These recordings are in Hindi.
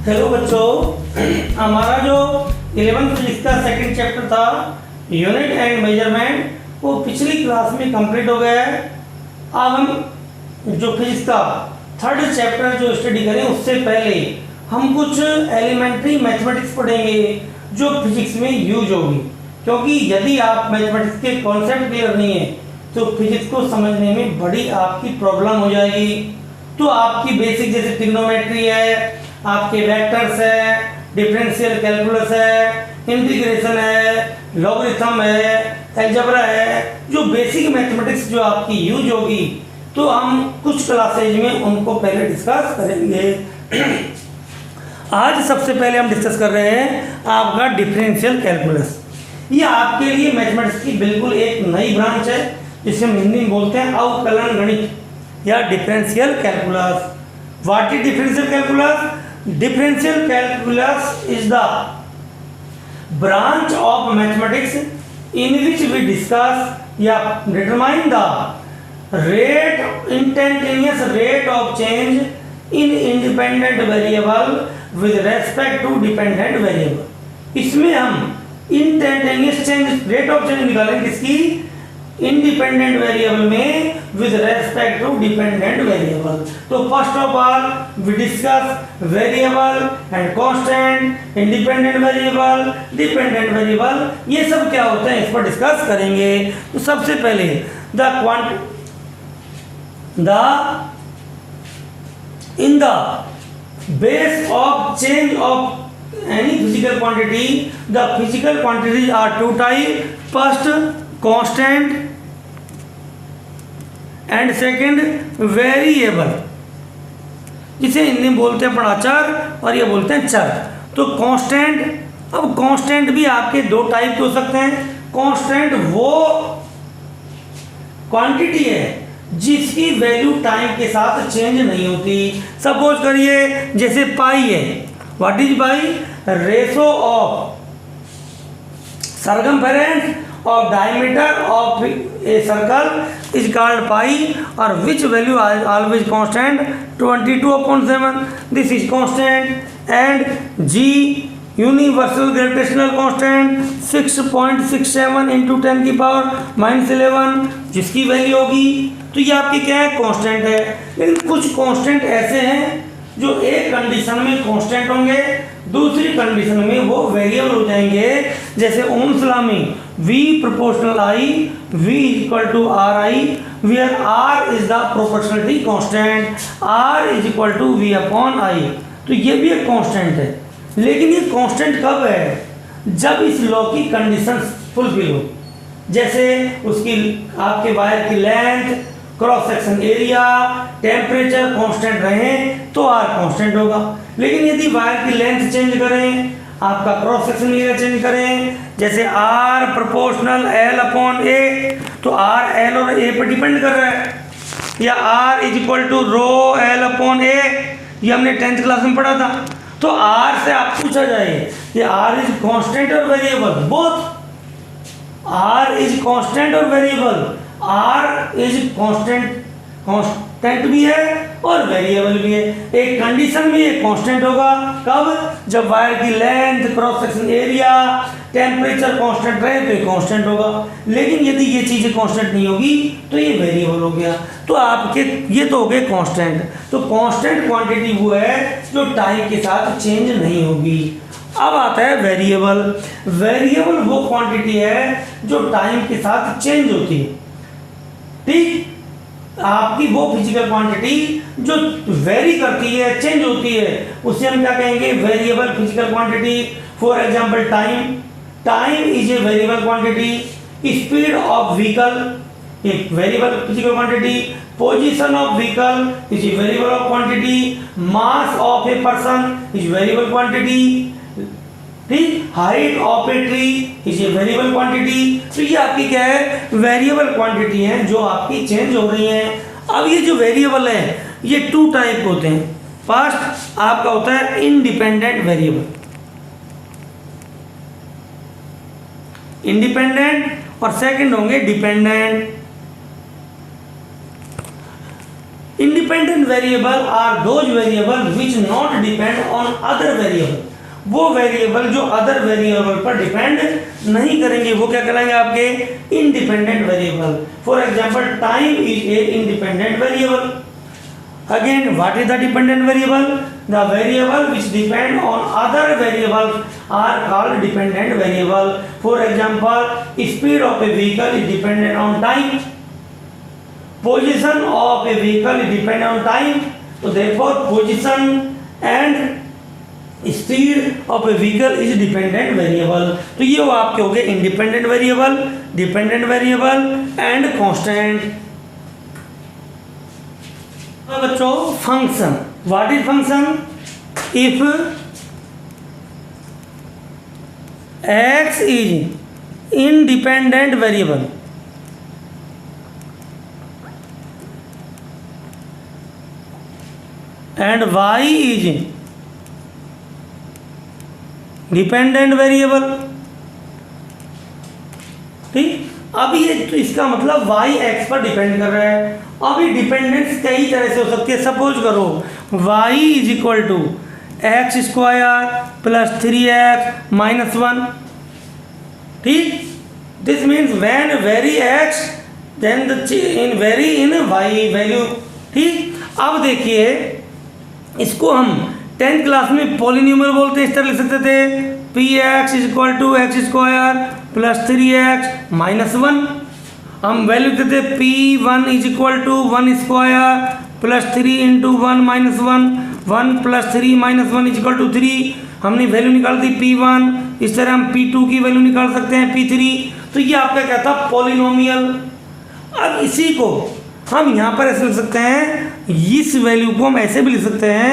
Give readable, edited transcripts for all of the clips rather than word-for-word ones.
हेलो बच्चों, हमारा जो 11th फिजिक्स का सेकंड चैप्टर था यूनिट एंड मेजरमेंट, वो पिछली क्लास में कंप्लीट हो गया है। अब हम जो फिजिक्स का थर्ड चैप्टर जो स्टडी करें उससे पहले हम कुछ एलिमेंट्री मैथमेटिक्स पढ़ेंगे जो फिजिक्स में यूज होगी, क्योंकि यदि आप मैथमेटिक्स के कॉन्सेप्ट क्लियर नहीं है तो फिजिक्स को समझने में बड़ी आपकी प्रॉब्लम हो जाएगी। तो आपकी बेसिक जैसे ट्रिग्नोमेट्री है, आपके वेक्टर्स है, डिफरेंशियल कैलकुलस है, इंटीग्रेशन है, लॉगरिथम है, अलजेब्रा है, जो बेसिक मैथमेटिक्स जो आपकी यूज होगी, तो हम कुछ क्लासेज में उनको पहले डिस्कस करेंगे। आज सबसे पहले हम डिस्कस कर रहे हैं आपका डिफरेंशियल कैलकुलस। ये आपके लिए मैथमेटिक्स की बिल्कुल एक नई ब्रांच है, जिसे हम हिंदी में बोलते हैं अवकलन गणित या differential calculus. What is differential calculus? Differential calculus is the branch of mathematics in which we discuss या determine the instantaneous rate of change in independent variable with respect to dependent variable। इसमें हम instantaneous change rate of change निकालेंगे किसकी? इंडिपेंडेंट वेरिएबल में with respect to dependent variable. तो first of all we discuss variable and constant, independent variable, dependent variable, ये सब क्या होते हैं इस पर डिस्कस करेंगे। तो सबसे पहले in the base of change of any physical quantity, the physical quantities are two type, first constant and second variable, जिसे हिंदी में बोलते हैं चर और ये बोलते हैं चर। तो कांस्टेंट, अब कांस्टेंट भी आपके दो टाइप के हो सकते हैं। कांस्टेंट वो क्वांटिटी है जिसकी वैल्यू टाइम के साथ चेंज नहीं होती। सपोज करिए जैसे पाई है, what is pi? Ratio of circumference of diameter of a circle is called pi, or which value is always constant 22/7. This is constant. And G universal gravitational constant 6.67 into 10 की पावर -11, जिसकी वैल्यू होगी, तो ये आपकी क्या है? कांस्टेंट है। लेकिन कुछ कांस्टेंट ऐसे हैं जो एक कंडीशन में कांस्टेंट होंगे, दूसरी कंडीशन में वो वेरिएबल हो जाएंगे। जैसे ओम्स लॉ में V proportional I, V equal to RI, where R is the proportionality constant, R is equal to V upon I। तो ये भी एक कांस्टेंट है, लेकिन ये कांस्टेंट कब है? जब इस लॉ की कंडीशन फुलफिल हो। जैसे उसकी आपके वायर की length, cross section area, temperature constant रहे तो R कांस्टेंट होगा। लेकिन यदि वायर की लेंथ चेंज करें, आपका क्रॉस सेक्शन एरिया चेंज करें, जैसे R proportional L upon A, तो R L और A पर डिपेंड कर रहा है, या R is equal to rho L upon A, ये हमने 10th क्लास में पढ़ा था। तो R से आप पूछा जाए कि R इज कांस्टेंट और variable, both R is constant और वेरिएबल, R इज कांस्टेंट भी है और वेरिएबल भी है। एक कंडीशन में ये कांस्टेंट होगा, कब? जब वायर की length, cross section area, temperature constant रहे तो ये कांस्टेंट होगा। लेकिन यदि ये चीज़ें कांस्टेंट नहीं होगी तो ये वेरिएबल हो गया। तो आपके ये तो हो गए कांस्टेंट। तो कांस्टेंट क्वांटिटी वो है जो टाइम के साथ चेंज नहीं होगी। अब आता है वेरिएबल। वेरिएबल वो क्वांटिटी है जो टाइम के साथ चेंज होती है। ठीक, आपकी वो फिजिकल क्वांटिटी जो वेरी करती है, चेंज होती है, उसे हम क्या कहेंगे? Variable physical quantity. For example time is a variable quantity, speed of vehicle एक variable physical quantity, position of vehicle is a variable of quantity, mass of a person is variable quantity, ठीक, height of a tree is a variable quantity. तो ये आपकी क्या है? वेरिएबल क्वांटिटी है जो आपकी चेंज हो रही है। अब ये जो वेरिएबल है ये टू टाइप होते हैं। फर्स्ट आपका होता है इंडिपेंडेंट वेरिएबल, इंडिपेंडेंट, और सेकंड होंगे dependent. Independent independent variable are those variable which not depend on other variable, वो वेरिएबल जो अदर वेरिएबल पर डिपेंड नहीं करेंगे, वो क्या कहलाएंगे आपके independent variable. For example time is a independent variable. Again what is the dependent variable? The variable which depend on other variable are called dependent variable. For example speed of a vehicle is dependent on time, position of a vehicle is dependent on time, तो therefore position and speed of a vehicle is dependent variable. तो ये वो आपके हो गए independent variable, dependent variable and constant. बच्चों function, what is function? If x is independent variable and y is dependent variable, ठीक। अब ये तो इसका मतलब y x पर डिपेंड कर रहा है। अब ये डिपेंडेंस कई तरह से हो सकती है। सपोज करो y is equal to x square plus 3x minus 1, ठीक। This means when vary x then the in vary in y value, ठीक। अब देखिए इसको हम 10th क्लास में पॉलिनोमियल बोलते हैं, इस तरह लिख सकते थे P x is equal to x square plus 3x minus 1। हम वैल्यू देते थे P1 is equal to 1 square plus 3 into 1 minus 1 plus 3 minus 1 is equal to 3। हमने वैल्यू निकाल दी P1, इस तरह हम P2 की वैल्यू निकाल सकते हैं P3। तो ये आपका क्या था? पॉलिनोमियल। अब इसी को हम यहाँ पर ऐसे लिख सकते हैं, इस वैल्यू को हम ऐसे भी लिख सकते हैं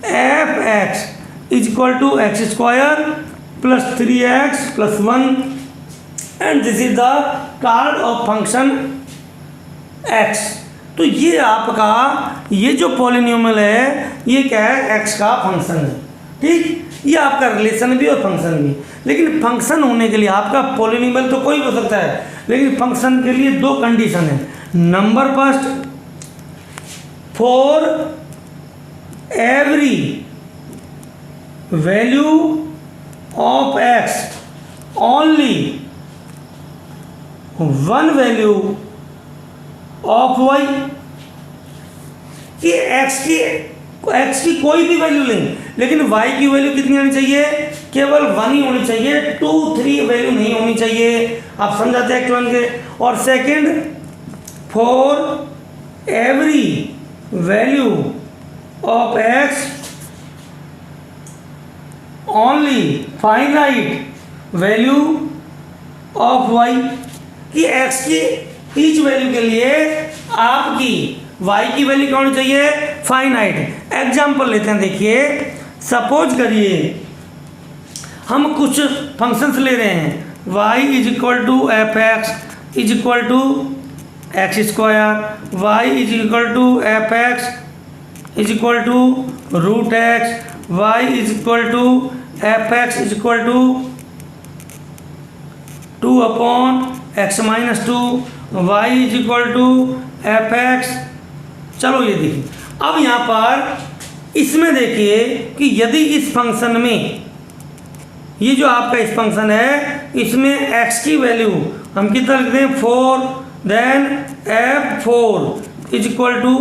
f x is equal to x square plus 3x plus 1 and this is the card of function x। तो ये आपका ये जो पॉलिनोमियल है ये क्या है? x का फंक्शन है, ठीक। ये आपका रिलेशन भी और फंक्शन भी। लेकिन फंक्शन होने के लिए आपका पॉलिनोमियल तो कोई हो सकता है, लेकिन फंक्शन के लिए दो कंडीशन है। Number first, for every value of x only one value of y, कि x की कोई भी वैल्यू लें, लेकिन y की वैल्यू कितनी आनी चाहिए? केवल 1 ही होनी चाहिए, 2, 3 वैल्यू नहीं होनी चाहिए। आप समझाते हैं एक्चुअल के। और second, for every value of x only finite value of y, कि x की ईच वैल्यू के लिए आपकी y की वैल्यू क्या होनी चाहिए? फाइनाइट। एग्जाम्पल लेते हैं, देखिए सपोज करिए हम कुछ फंक्शंस ले रहे हैं, y is equal to F x is equal to x square, y is equal to F x is equal to root x, y is equal to F x is equal to 2 upon x minus 2, y is equal to F x. चलो ये देखिए, अब यहाँ पर इसमें देखिए कि यदि इस फंक्शन में ये जो आपका इस फंक्शन है इसमें x की वैल्यू हम कितना लिखते हैं? 4, then f4 is equal to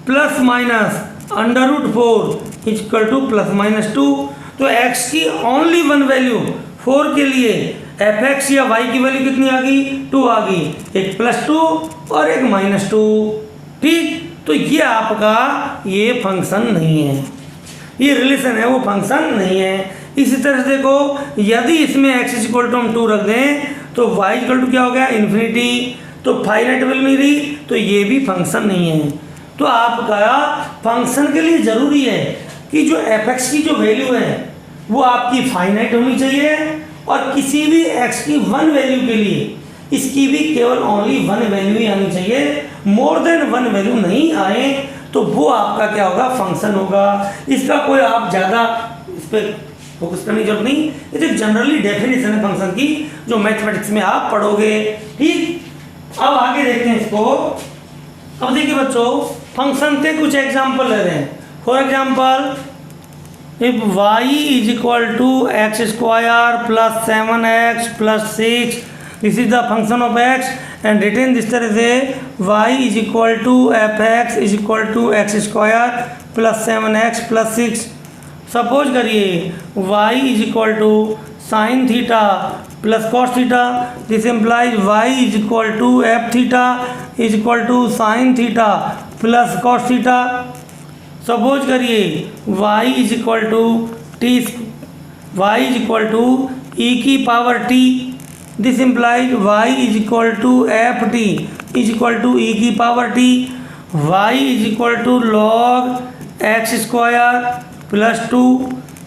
plus minus under root 4 is equal to plus minus 2। तो x की ओनली वन वैल्यू 4 के लिए एफ एक्स या y की वैल्यू कितनी आ गई? 2 आ गई, एक +2 और एक -2, ठीक। तो ये आपका ये फंक्शन नहीं है, ये रिलेशन है, वो फंक्शन नहीं है। इसी तरह से देखो, यदि इसमें x इज इक्वल टू हम 2 रख दें तो y इक्वल टू क्या हो गया? इन्फिनिटी। तो फाइनाइट वैल्यू नहीं रही, तो ये भी फंक्शन नहीं है। तो आपका फंक्शन के लिए ज़रूरी है कि जो एफ एक्स की जो वैल्यू है वो आपकी फाइनाइट होनी चाहिए, और किसी भी x की वन वैल्यू के लिए इसकी भी केवल ओनली वन वैल्यू ही आनी चाहिए, मोर देन वन वैल्यू नहीं आए तो वो आपका क्या होगा? फंक्शन होगा। इसका कोई आप ज़्यादा इस पर फोकस करने की जरूरत नहीं, ये तो जनरली डेफिनेशन है फंक्शन की जो मैथमेटिक्स में आप पढ़ोगे, ठीक। अब आगे देखते हैं इसको। अब देखिए बच्चों, फंक्शन के कुछ एग्जाम्पल ले रहे हैं। For example, if y is equal to x square plus 7x plus 6, this is the function of x and written this तरह से y is equal to F x is equal to x square plus 7x plus 6। Suppose करिए y is equal to sine theta plus cos theta, this implies y is equal to f theta is equal to sine theta plus cos theta. Suppose करिए y is equal to T, y is equal to E की power t, this implies y is equal to F T is equal to E की power t, y is equal to log X square plus 2,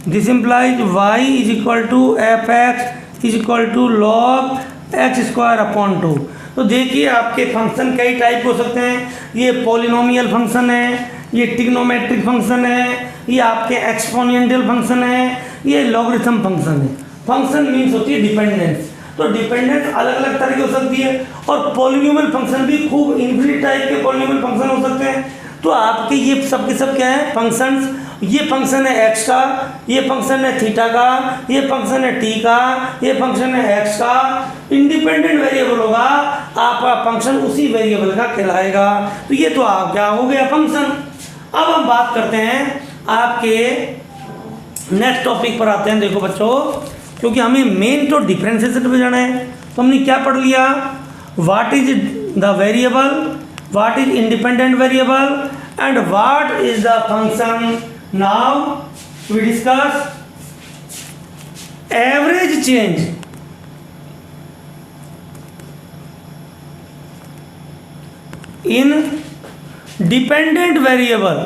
this implies y is equal to F x is equal to log X square upon 2। तो देखिए आपके फंक्शन कई टाइप हो सकते हैं। ये पॉलिनोमियल फंक्शन है, ये ट्रिग्नोमेट्रिक फंक्शन है, ये आपके एक्सपोनेंशियल फंक्शन है, ये लॉगरिथम फंक्शन है। फंक्शन मीन्स होती है डिपेंडेंस, तो डिपेंडेंस अलग अलग तरह की हो सकती है। और पॉलिनोमियल फंक्शन भी खूब इन्फिनिट टाइप के पॉलिनोमियल फंक्शन हो सकते हैं। तो आपके ये सब के सब क्या है फंक्शंस, ये फंक्शन है एक्स का, ये फंक्शन है थीटा का, ये फंक्शन है टी का, ये फंक्शन है एक्स का। इंडिपेंडेंट वेरिएबल होगा, आपका फंक्शन उसी वेरिएबल का कहलाएगा। तो ये तो आप क्या हो गया फंक्शन। अब हम बात करते हैं आपके नेक्स्ट टॉपिक पर आते हैं। देखो बच्चों, क्योंकि हमें मेन तो डिफरेंशिएशन पे जाना है, तो हमने क्या पढ़ लिया, what is the variable, what is independent variable and what is the function. Now we discuss average change in dependent variable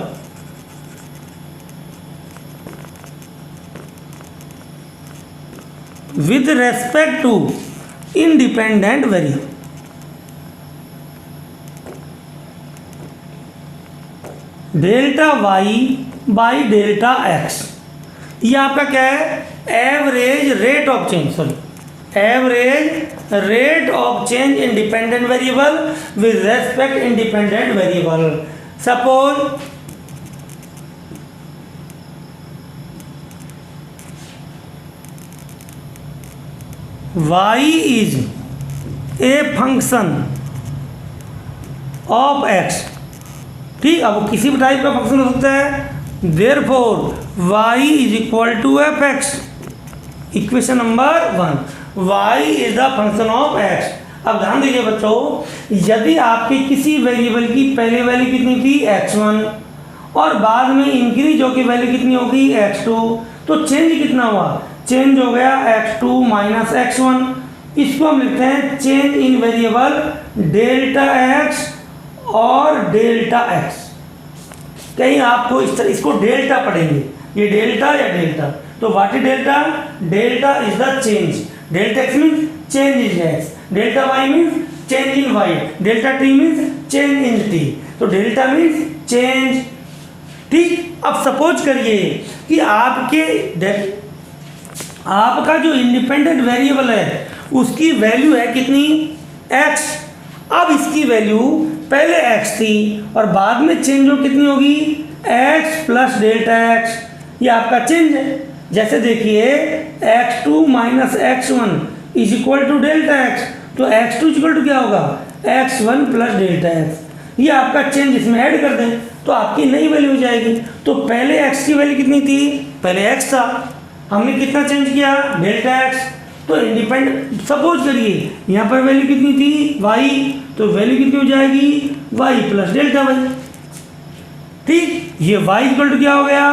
with respect to independent variable। Delta y by delta x, ये आपका क्या है, average rate of change, sorry average rate of change in dependent variable with respect independent variable. Suppose y is a function of x, ठीक, अब किसी भी टाइप का फंक्शन हो सकता है। Therefore y is equal to F x, equation number 1, y is the function of x। अब ध्यान दीजिए बच्चों, यदि आपके किसी वेरिएबल की पहले वैल्यू कितनी थी x1 और बाद में इंक्रीज होकर वैल्यू कितनी होगी x2, तो चेंज कितना हुआ, चेंज हो गया x2 माइनस x1। इसको हम लिखते हैं change in variable delta x और डेल्टा x। कहीं आपको इस तरह इसको डेल्टा पढ़ेंगे, ये डेल्टा या डेल्टा, तो what is delta, delta is the change, delta x means change in x, delta y means change in y, delta t means change in t, तो डेल्टा मीन्स चेंज, ठीक। अब सपोज करिए कि आपका जो इंडिपेंडेंट वेरिएबल है उसकी वैल्यू है कितनी, x। अब इसकी वैल्यू पहले x थी और बाद में चेंज हो कितनी होगी, x प्लस डेल्टा x, ये आपका चेंज है। जैसे देखिए x2 minus x1 is equal to delta x, तो x2 इक्वल टू क्या होगा, x1 प्लस डेल्टा x, ये आपका चेंज, इसमें ऐड कर दें तो आपकी नई वैल्यू हो जाएगी। तो पहले x की वैल्यू कितनी थी, पहले x था, हमने कितना चेंज किया, डेल्टा x, तो इंडिपेंडेंट सपोज करिए यहाँ पर वैल्यू कितनी थी y, तो वैल्यू कितनी हो जाएगी y प्लस डेल्टा y, ठीक। ये y इक्वल टू क्या हो गया,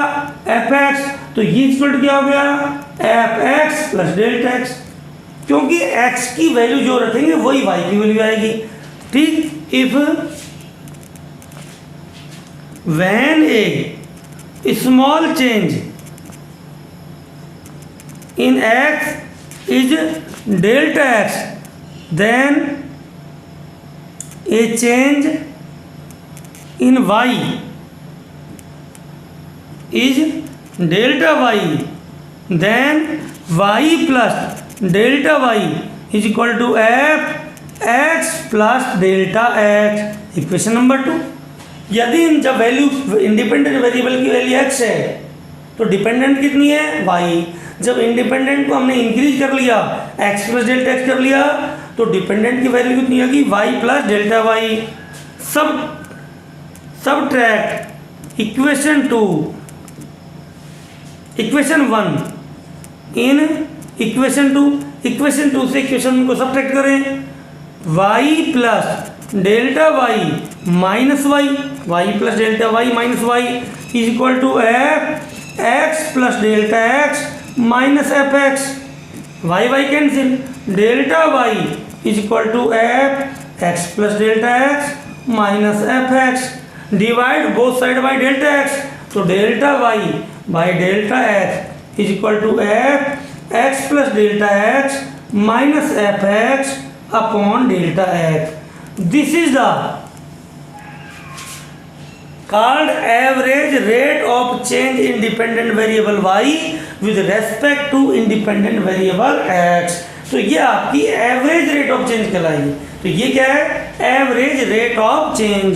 एफ एक्स, तो ये इक्वल टू क्या हो गया, F x plus delta x, क्योंकि x की वैल्यू जो रखेंगे वही y की वैल्यू आएगी, ठीक। If when A small change in x is delta x, then a change in y is delta y, then y plus delta y is equal to f x plus delta x, equation number 2। यदि जब वैल्यू इंडिपेंडेंट वेरिएबल की वैल्यू x है तो डिपेंडेंट कितनी है y। जब इंडिपेंडेंट को हमने इंक्रीज कर लिया x प्लस डेल्टा x कर लिया तो डिपेंडेंट की वैल्यू कितनी होगी y plus delta y। Subtract equation 1 in equation 2 से इक्वेशन 1 को सब्ट्रैक्ट करें y plus delta y minus y plus delta y minus y is equal to F x plus delta x minus f x y cancel delta y is equal to F x plus delta x minus f x divide both side by delta x तो delta y by delta x is equal to F x plus delta x minus f x upon delta x। This is the called average rate of change in dependent variable y with respect to independent variable x। तो ये आपकी एवरेज रेट ऑफ चेंज कहलाएगी। तो ये क्या है एवरेज रेट ऑफ चेंज।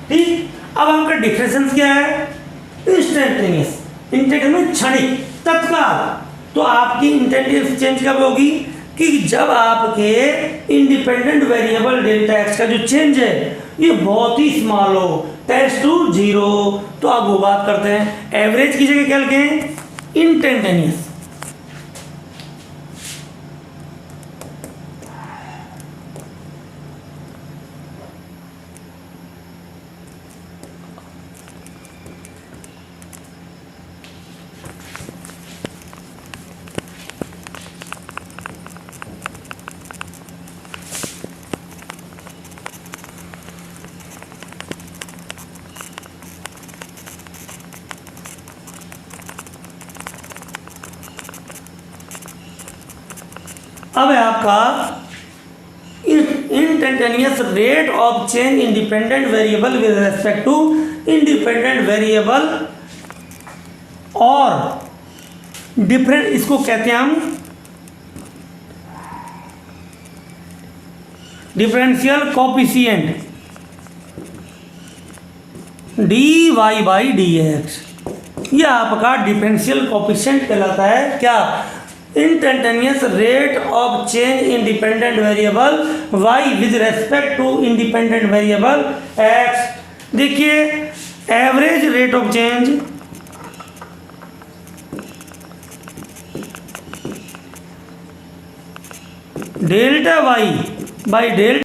ठीक अब आपका डिफरेंस क्या है इंस्टेंटेनियस क्षणिक तत्काल। तो आपकी इंस्टेंटेनियस चेंज कब होगी कि जब आपके इंडिपेंडेंट वेरिएबल डेल्टा एक्स का जो चेंज है ये बहुत ही स्मॉल हो टेंड्स टू 0। तो अब वो बात करते हैं एवरेज की जगह क्या लिखें इंस्टेंटेनियस। अब है आपका instantaneous rate of change independent variable with respect to independent variable और डिफरेंट इसको कहते हैं हम differential coefficient d y by d x. यह आपका डिफरेंशियल कोफिशिएंट कहलाता है क्या instantaneous rate of change independent variable y with respect to independent variable x। देखिए average rate of change delta y by delta